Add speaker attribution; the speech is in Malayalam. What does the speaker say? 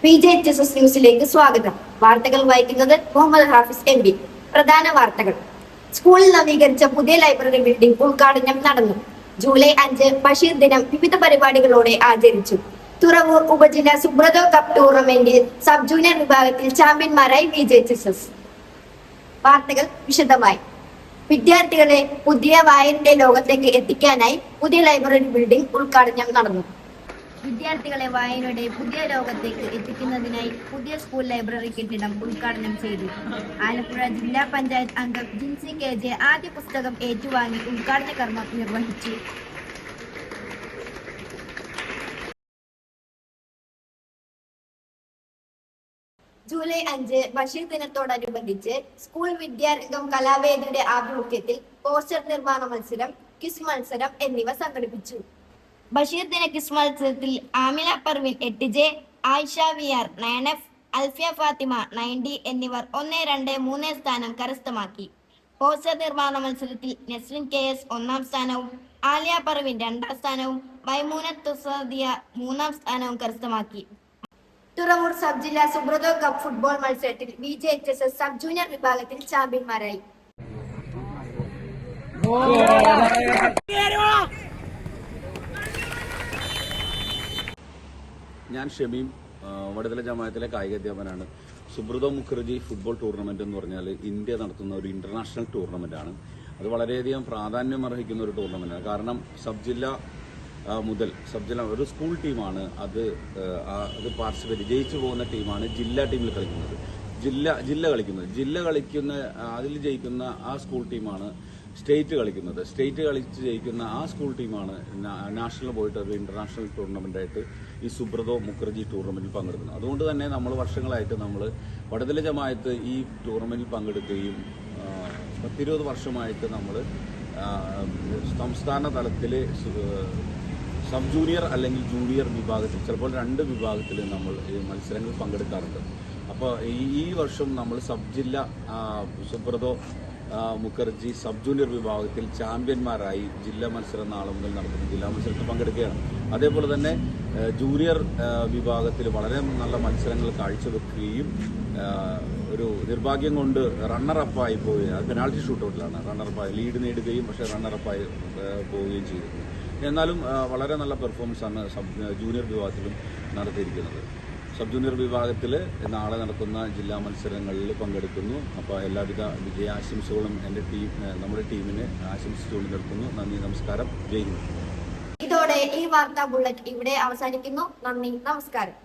Speaker 1: PJHSS ന്യൂസിലേക്ക് സ്വാഗതം. വാർത്തകൾ വായിക്കുന്നത് മുഹമ്മദ് ഹാഫിസ് MB. പ്രധാന വാർത്തകൾ. സ്കൂളിൽ നവീകരിച്ച പുതിയ ലൈബ്രറി ബിൽഡിംഗ് ഉദ്ഘാടനം നടന്നു. ജൂലൈ 5 ബഷീർ ദിനം വിവിധ പരിപാടികളോടെ ആചരിച്ചു. തുറവൂർ ഉപജില്ല സുബ്രതോ കപ്പ് ടൂർണമെന്റിൽ സബ് ജൂനിയർ വിഭാഗത്തിൽ ചാമ്പ്യന്മാരായി PJHSS. വാർത്തകൾ വിശദമായി. വിദ്യാർത്ഥികളെ പുതിയ വായനയുടെ ലോകത്തേക്ക് എത്തിക്കാനായി പുതിയ ലൈബ്രറി ബിൽഡിംഗ് ഉദ്ഘാടനം നടന്നു. വിദ്യാർത്ഥികളെ വായനയുടെ പുതിയ ലോകത്തേക്ക് എത്തിക്കുന്നതിനായി പുതിയ സ്കൂൾ ലൈബ്രറി കെട്ടിടം ഉദ്ഘാടനം ചെയ്തു. ആലപ്പുഴ ജില്ലാ പഞ്ചായത്ത് അംഗം ജിൻസി KJ ആദ്യ പുസ്തകം ഏറ്റുവാങ്ങി ഉദ്ഘാടന കർമ്മം നിർവഹിച്ചു. ജൂലൈ 5 ബഷീർ ദിനത്തോടനുബന്ധിച്ച് സ്കൂൾ വിദ്യാരംഗം കലാവേദിയുടെ ആഭിമുഖ്യത്തിൽ പോസ്റ്റർ നിർമ്മാണ മത്സരം, ക്വിസ് മത്സരം എന്നിവ സംഘടിപ്പിച്ചു. ബഷീർ ദിന ക്വിസ് മത്സരത്തിൽ Amina Parveen 8J, Ayisha VR 9F, Alfiya Fathima 9D എന്നിവർ 1, 2, 3 സ്ഥാനം കരസ്ഥമാക്കി. പോസ്റ്റർ നിർമ്മാണ മത്സരത്തിൽ നസ്രിൻ KS 1ാം സ്ഥാനവും ആലിയ പർവീൻ 2ാം സ്ഥാനവും മൈമൂനത്ത് തുസാദിയ 3ാം സ്ഥാനവും കരസ്ഥമാക്കി. തുറവൂർ സബ് ജില്ലാ സുബ്രതോ കപ്പ് ഫുട്ബോൾ മത്സരത്തിൽ PJHSS സബ് ജൂനിയർ വിഭാഗത്തിൽ ചാമ്പ്യന്മാരായി.
Speaker 2: ഞാൻ ഷമീം, വടതല ജമാഅത്തിലെ കായിക അധ്യാപകനാണ്. സുബ്രതോ മുഖർജി ഫുട്ബോൾ ടൂർണമെന്റ് എന്ന് പറഞ്ഞാൽ ഇന്ത്യ നടത്തുന്ന ഒരു ഇന്റർനാഷണൽ ടൂർണമെന്റാണ്. അത് വളരെയധികം പ്രാധാന്യം അർഹിക്കുന്ന ഒരു ടൂർണമെന്റാണ്. കാരണം സബ് ജില്ല മുതൽ ഒരു സ്കൂൾ ടീമാണ് അത് പാർട്ടിസിപ്പേറ്റ് ജയിച്ചു പോകുന്ന ടീമാണ് ജില്ലാ ടീമിൽ കളിക്കുന്നത്. ജില്ല കളിക്കുന്ന അതിൽ ജയിക്കുന്ന ആ സ്കൂൾ ടീമാണ് സ്റ്റേറ്റ് കളിക്കുന്നത്. സ്റ്റേറ്റ് കളിച്ച് ജയിക്കുന്ന ആ സ്കൂൾ ടീമാണ് നാഷണൽ പോയിട്ട് ഒരു ഇന്റർനാഷണൽ ടൂർണമെന്റായിട്ട് ഈ സുബ്രതോ മുഖർജി ടൂർണമെന്റിൽ പങ്കെടുക്കുന്നത്. അതുകൊണ്ട് തന്നെ നമ്മൾ വർഷങ്ങളായിട്ട് വടതല ജമാഅത്ത് ഈ ടൂർണമെന്റിൽ പങ്കെടുക്കുകയും 10-20 വർഷമായിട്ട് നമ്മൾ സംസ്ഥാന തലത്തിൽ സബ് ജൂനിയർ അല്ലെങ്കിൽ ജൂനിയർ വിഭാഗത്തിൽ, ചിലപ്പോൾ 2 വിഭാഗത്തിൽ നമ്മൾ ഈ മത്സരങ്ങളിൽ പങ്കെടുക്കാറുണ്ട്. അപ്പോൾ ഈ വർഷം നമ്മൾ സബ് ജില്ല സുബ്രതോ മുഖർജി സബ് ജൂനിയർ വിഭാഗത്തിൽ ചാമ്പ്യന്മാരായി ജില്ലാ മത്സരം നാളെ മുതൽ നടക്കുന്ന ജില്ലാ മത്സരത്തിൽ പങ്കെടുക്കുകയാണ്. അതേപോലെ തന്നെ ജൂനിയർ വിഭാഗത്തിൽ വളരെ നല്ല മത്സരങ്ങൾ കാഴ്ചവെക്കുകയും ഒരു നിർഭാഗ്യം കൊണ്ട് റണ്ണറപ്പായി പോവുകയും, അത് പെനാൾട്ടി ഷൂട്ടൗട്ടിലാണ് റണ്ണറപ്പായി ലീഡ് നേടുകയും പക്ഷേ റണ്ണറപ്പായി പോവുകയും ചെയ്തിരുന്നു. എന്നാലും വളരെ നല്ല പെർഫോമൻസാണ് ജൂനിയർ വിഭാഗത്തിലും നടത്തിയിരിക്കുന്നത്. സബ് ജൂനിയർ വിഭാഗത്തിൽ നാളെ നടക്കുന്ന ജില്ലാ മത്സരങ്ങളിൽ പങ്കെടുക്കുന്നു. അപ്പോൾ എല്ലാവിധ വിജയാശംസകളും നമ്മുടെ ടീമിന് ആശംസിച്ചുകൊണ്ട് നിർത്തുന്നു. നന്ദി, നമസ്കാരം, ജയ് ഹിന്ദ്.
Speaker 1: ഇതോടെ ഈ വാർത്താ ബുള്ളറ്റ് ഇവിടെ അവസാനിക്കുന്നു. നന്ദി, നമസ്കാരം.